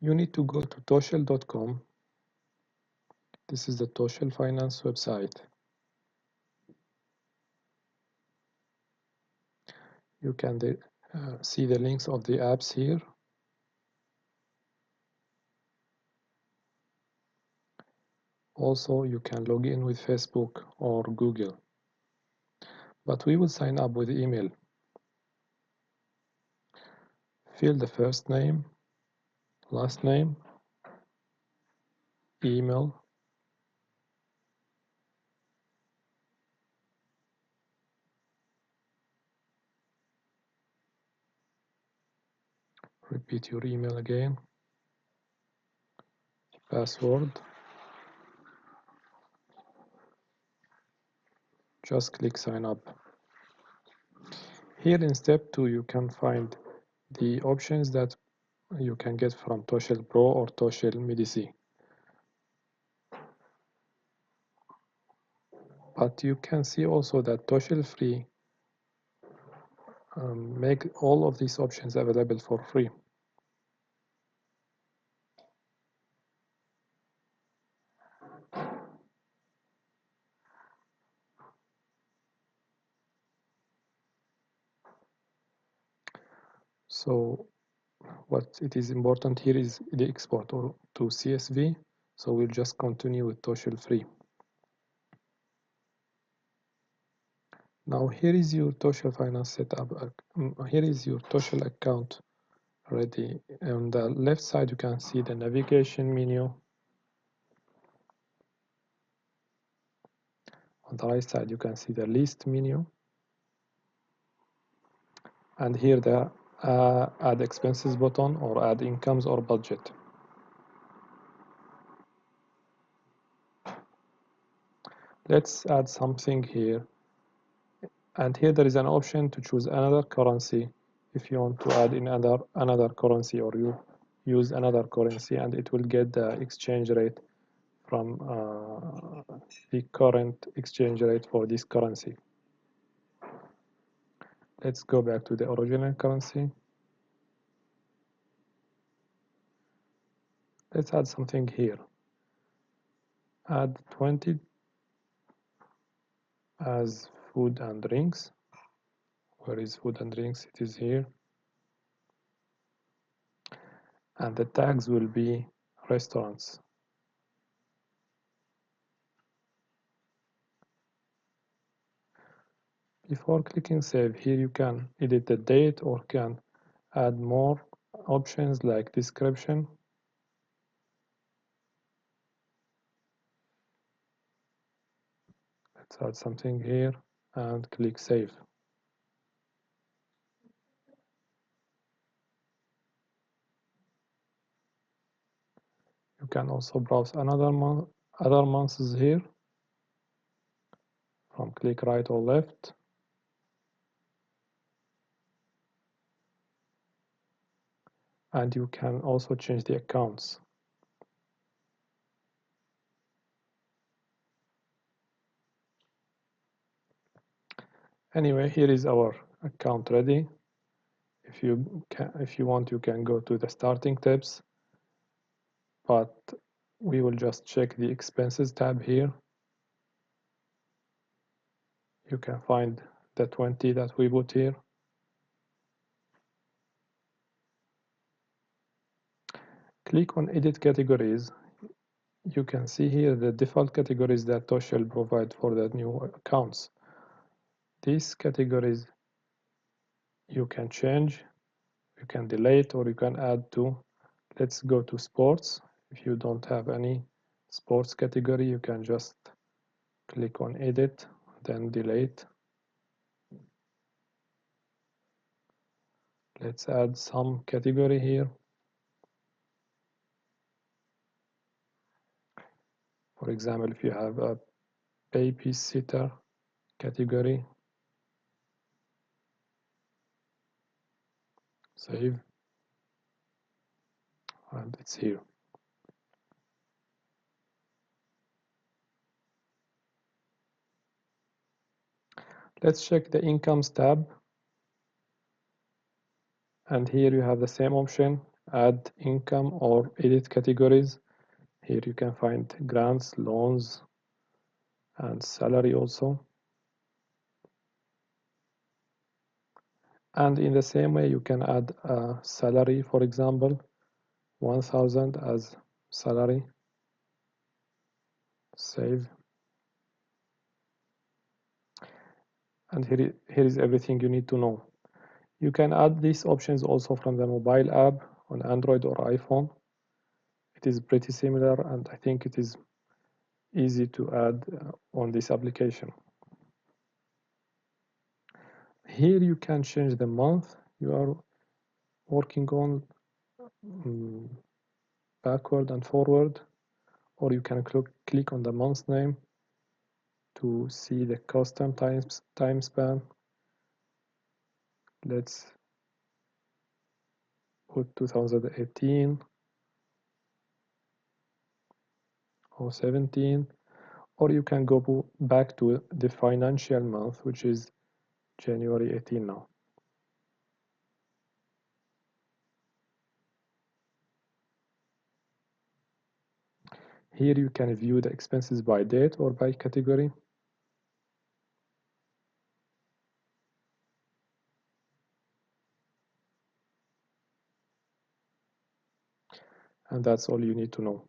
you need to go to TOSHL.com. This is the TOSHL Finance website. You can see the links of the apps here. Also, you can log in with Facebook or Google, but we will sign up with email. Fill the first name, last name, email, repeat your email again, password, just click sign up. Here in step 2 you can find the options that you can get from TOSHL Pro or TOSHL Medici. But you can see also that TOSHL Free make all of these options available for free. So what it is important here is the export to CSV. So we'll just continue with TOSHL Free. Now here is your TOSHL Finance setup. Here is your TOSHL account ready. On the left side you can see the navigation menu. On the right side you can see the list menu. And here the add expenses button or add incomes or budget. Let's add something here. And here there is an option to choose another currency if you want to add in another currency, or you use another currency, and it will get the exchange rate from the current exchange rate for this currency. Let's go back to the original currency. Let's add something here. Add 20 as food and drinks. Where is food and drinks? It is here. And the tags will be restaurants. Before clicking save, here you can edit the date or can add more options like description. Let's add something here and click save. You can also browse other months here from click right or left. And you can also change the accounts. Anyway, here is our account ready. If you want, you can go to the starting tabs, but we will just check the expenses tab here. You can find the 20 that we put here. Click on edit categories. You can see here the default categories that TOSHL provide for the new accounts. These categories you can change, you can delete, or you can add to. Let's go to sports. If you don't have any sports category, you can just click on edit, then delete. Let's add some category here. For example, if you have a babysitter category, save, and it's here. Let's check the incomes tab. And here you have the same option. add income or edit categories. Here you can find grants, loans, and salary also. And in the same way, you can add a salary, for example, 1000 as salary, save. And here is everything you need to know. You can add these options also from the mobile app on Android or iPhone. It is pretty similar, and I think it is easy to add on this application. Here you can change the month you are working on, backward and forward, or you can click on the month name to see the custom time span. Let's put 2018 or 17, or you can go back to the financial month, which is January 18 now. Here you can view the expenses by date or by category. And that's all you need to know.